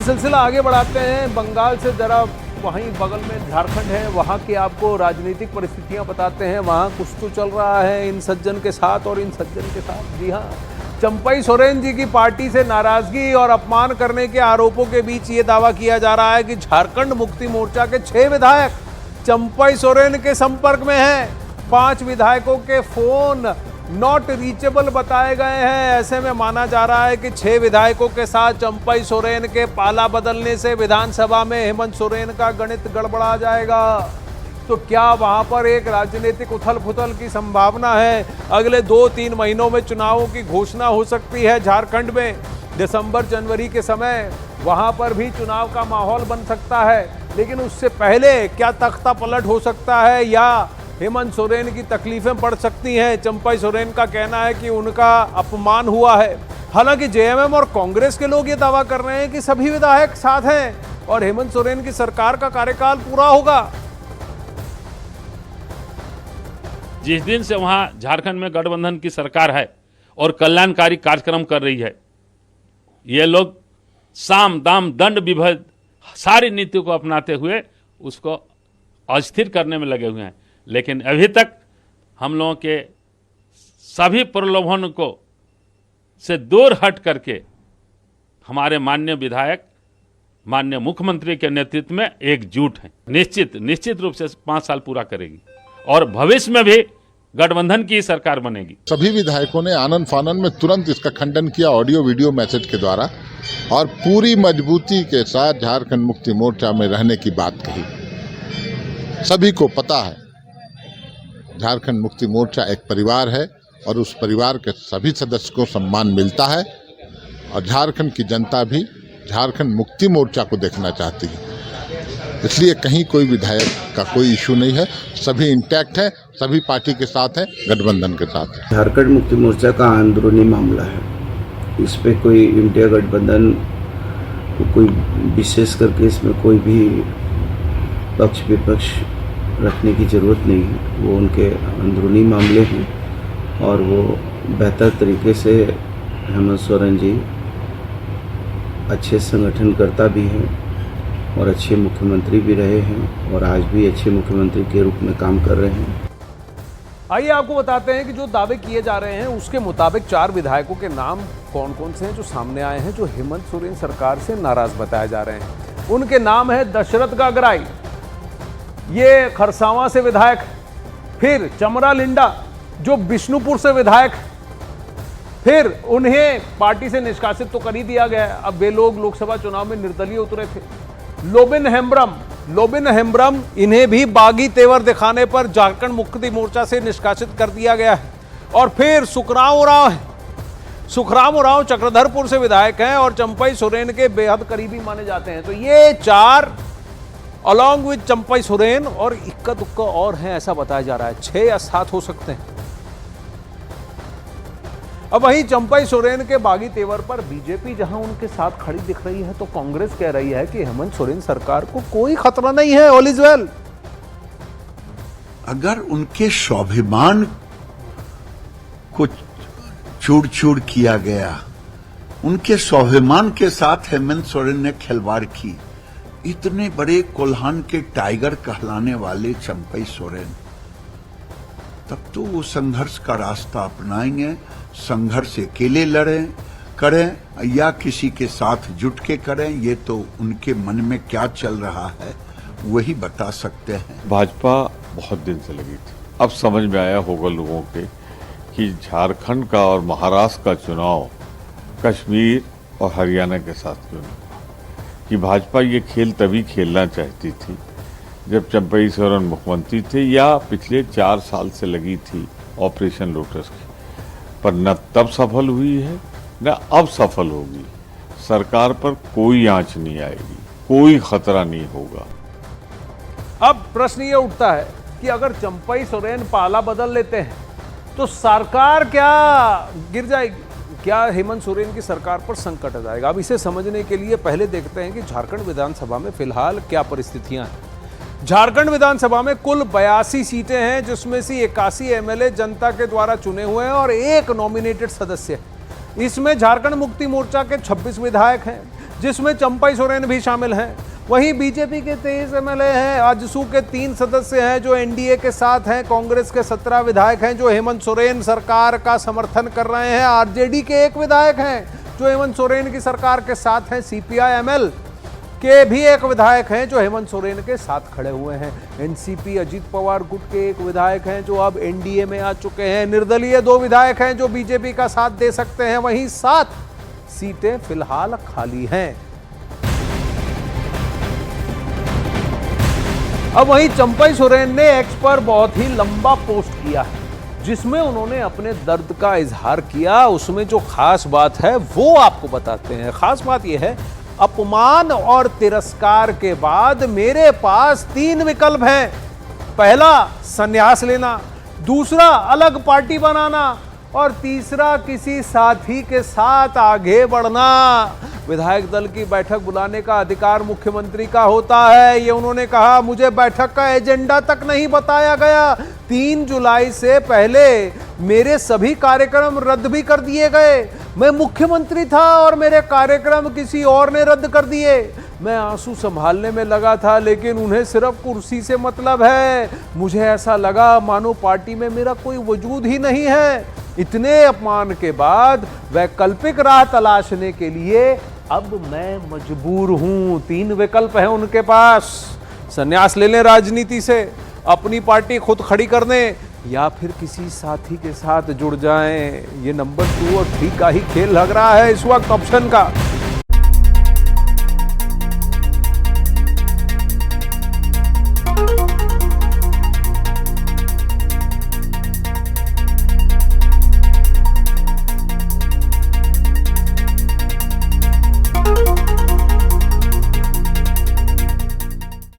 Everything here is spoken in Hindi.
सिलसिला आगे बढ़ाते हैं। बंगाल से जरा वहीं बगल में झारखंड है, वहाँ की आपको राजनीतिक परिस्थितियाँ बताते हैं। वहाँ कुछ तो चल रहा है इन सज्जन के साथ और इन सज्जन के साथ। जी हाँ, चंपई सोरेन जी की पार्टी से नाराजगी और अपमान करने के आरोपों के बीच ये दावा किया जा रहा है कि झारखंड मुक्ति मोर्चा के 6 विधायक चंपई सोरेन के संपर्क में हैं। 5 विधायकों के फोन नॉट रीचेबल बताए गए हैं। ऐसे में माना जा रहा है कि 6 विधायकों के साथ चंपई सोरेन के पाला बदलने से विधानसभा में हेमंत सोरेन का गणित गड़बड़ा जाएगा। तो क्या वहां पर एक राजनीतिक उथल पुथल की संभावना है? अगले 2-3 महीनों में चुनावों की घोषणा हो सकती है झारखंड में। दिसंबर जनवरी के समय वहां पर भी चुनाव का माहौल बन सकता है, लेकिन उससे पहले क्या तख्ता पलट हो सकता है या हेमंत सोरेन की तकलीफें बढ़ सकती हैं? चंपई सोरेन का कहना है कि उनका अपमान हुआ है। हालांकि जेएमएम और कांग्रेस के लोग ये दावा कर रहे हैं कि सभी विधायक साथ हैं और हेमंत सोरेन की सरकार का कार्यकाल पूरा होगा। जिस दिन से वहां झारखंड में गठबंधन की सरकार है और कल्याणकारी कार्यक्रम कर रही है, ये लोग साम दाम दंड विभेद सारी नीति को अपनाते हुए उसको अस्थिर करने में लगे हुए हैं। लेकिन अभी तक हम लोगों के सभी प्रलोभन को से दूर हट करके हमारे माननीय विधायक माननीय मुख्यमंत्री के नेतृत्व में एकजुट हैं। निश्चित रूप से 5 साल पूरा करेगी और भविष्य में भी गठबंधन की सरकार बनेगी। सभी विधायकों ने आनन फानन में तुरंत इसका खंडन किया ऑडियो वीडियो मैसेज के द्वारा और पूरी मजबूती के साथ झारखंड मुक्ति मोर्चा में रहने की बात कही। सभी को पता है झारखंड मुक्ति मोर्चा एक परिवार है और उस परिवार के सभी सदस्य को सम्मान मिलता है और झारखंड की जनता भी झारखंड मुक्ति मोर्चा को देखना चाहती है। इसलिए कहीं कोई विधायक का कोई इशू नहीं है, सभी इंटैक्ट है, सभी पार्टी के साथ है, गठबंधन के साथ है। झारखंड मुक्ति मोर्चा का अंदरूनी मामला है, इस पे कोई इंडिया गठबंधन को कोई विशेष करके इसमें कोई भी पक्ष विपक्ष रखने की जरूरत नहीं है। वो उनके अंदरूनी मामले हैं और वो बेहतर तरीके से हेमंत सोरेन जी अच्छे संगठनकर्ता भी हैं और अच्छे मुख्यमंत्री भी रहे हैं और आज भी अच्छे मुख्यमंत्री के रूप में काम कर रहे हैं। आइए आपको बताते हैं कि जो दावे किए जा रहे हैं उसके मुताबिक 4 विधायकों के नाम कौन कौन से हैं जो सामने आए हैं, जो हेमंत सोरेन सरकार से नाराज बताए जा रहे हैं। उनके नाम है दशरथ गागराई, ये खरसावां से विधायक, फिर चमरा लिंडा जो बिष्णुपुर से विधायक, फिर उन्हें पार्टी से निष्कासित तो कर ही दिया गया, अब वे लोग लोकसभा चुनाव में निर्दलीय उतरे थे। लोबिन हेम्ब्रम इन्हें भी बागी तेवर दिखाने पर झारखंड मुक्ति मोर्चा से निष्कासित कर दिया गया है। और फिर सुखराम उरांव चक्रधरपुर से विधायक हैं और चंपई सोरेन के बेहद करीबी माने जाते हैं। तो ये 4 अलॉन्ग विद चंपई सोरेन और इक्का दुक्का और हैं, ऐसा बताया जा रहा है। 6 या 7 हो सकते हैं। अब वहीं चंपई सोरेन के बागी तेवर पर बीजेपी जहां उनके साथ खड़ी दिख रही है, तो कांग्रेस कह रही है कि हेमंत सोरेन सरकार को कोई खतरा नहीं है, ऑल इज वेल। अगर उनके स्वाभिमान को चूड़ किया गया, उनके स्वाभिमान के साथ हेमंत सोरेन ने खिलवाड़ की, इतने बड़े कोल्हान के टाइगर कहलाने वाले चंपई सोरेन, तब तो वो संघर्ष का रास्ता अपनाएंगे। संघर्ष अकेले करें या किसी के साथ जुट के करें, ये तो उनके मन में क्या चल रहा है वही बता सकते हैं। भाजपा बहुत दिन से लगी थी, अब समझ में आया होगा लोगों के कि झारखंड का और महाराष्ट्र का चुनाव कश्मीर और हरियाणा के साथ क्यों नहीं, कि भाजपा ये खेल तभी खेलना चाहती थी जब चंपई सोरेन मुख्यमंत्री थे या पिछले 4 साल से लगी थी ऑपरेशन लोटस की, पर न तब सफल हुई है न अब सफल होगी। सरकार पर कोई आंच नहीं आएगी, कोई खतरा नहीं होगा। अब प्रश्न ये उठता है कि अगर चंपई सोरेन पाला बदल लेते हैं तो सरकार क्या गिर जाएगी, क्या हेमंत सोरेन की सरकार पर संकट आ जाएगा? अब इसे समझने के लिए पहले देखते हैं कि झारखंड विधानसभा में फिलहाल क्या परिस्थितियां हैं। झारखंड विधानसभा में कुल 82 सीटें हैं, जिसमें से 81 एमएलए जनता के द्वारा चुने हुए हैं और 1 नॉमिनेटेड सदस्य है। इसमें झारखंड मुक्ति मोर्चा के 26 विधायक हैं, जिसमें चंपई सोरेन भी शामिल हैं। वहीं बीजेपी के 23 एमएलए हैं, आजसू के 3 सदस्य हैं जो एनडीए के साथ हैं, कांग्रेस के 17 विधायक हैं जो हेमंत सोरेन सरकार का समर्थन कर रहे हैं, आरजेडी के 1 विधायक हैं जो हेमंत सोरेन की सरकार के साथ हैं, सीपीआई-एमएल के भी 1 विधायक हैं जो हेमंत सोरेन के साथ खड़े हुए हैं, एनसीपी अजीत पवार गुट के 1 विधायक हैं जो अब एनडीए में आ चुके हैं, निर्दलीय 2 विधायक हैं जो बीजेपी का साथ दे सकते हैं, वहीं 7 सीटें फिलहाल खाली हैं। अब वहीं चंपई सोरेन ने एक्स पर बहुत ही लंबा पोस्ट किया है जिसमें उन्होंने अपने दर्द का इजहार किया। उसमें जो खास बात है वो आपको बताते हैं। खास बात यह है, अपमान और तिरस्कार के बाद मेरे पास 3 विकल्प हैं। पहला, संन्यास लेना, दूसरा, अलग पार्टी बनाना और तीसरा, किसी साथी के साथ आगे बढ़ना। विधायक दल की बैठक बुलाने का अधिकार मुख्यमंत्री का होता है, ये उन्होंने कहा। मुझे बैठक का एजेंडा तक नहीं बताया गया। 3 जुलाई से पहले मेरे सभी कार्यक्रम रद्द भी कर दिए गए। मैं मुख्यमंत्री था और मेरे कार्यक्रम किसी और ने रद्द कर दिए। मैं आंसू संभालने में लगा था, लेकिन उन्हें सिर्फ कुर्सी से मतलब है। मुझे ऐसा लगा मानो पार्टी में मेरा कोई वजूद ही नहीं है। इतने अपमान के बाद वैकल्पिक राह तलाशने के लिए अब मैं मजबूर हूं। 3 विकल्प हैं उनके पास, संन्यास ले लें राजनीति से, अपनी पार्टी खुद खड़ी कर दें या फिर किसी साथी के साथ जुड़ जाएं। ये नंबर 2 और 3 का ही खेल लग रहा है इस वक्त ऑप्शन का।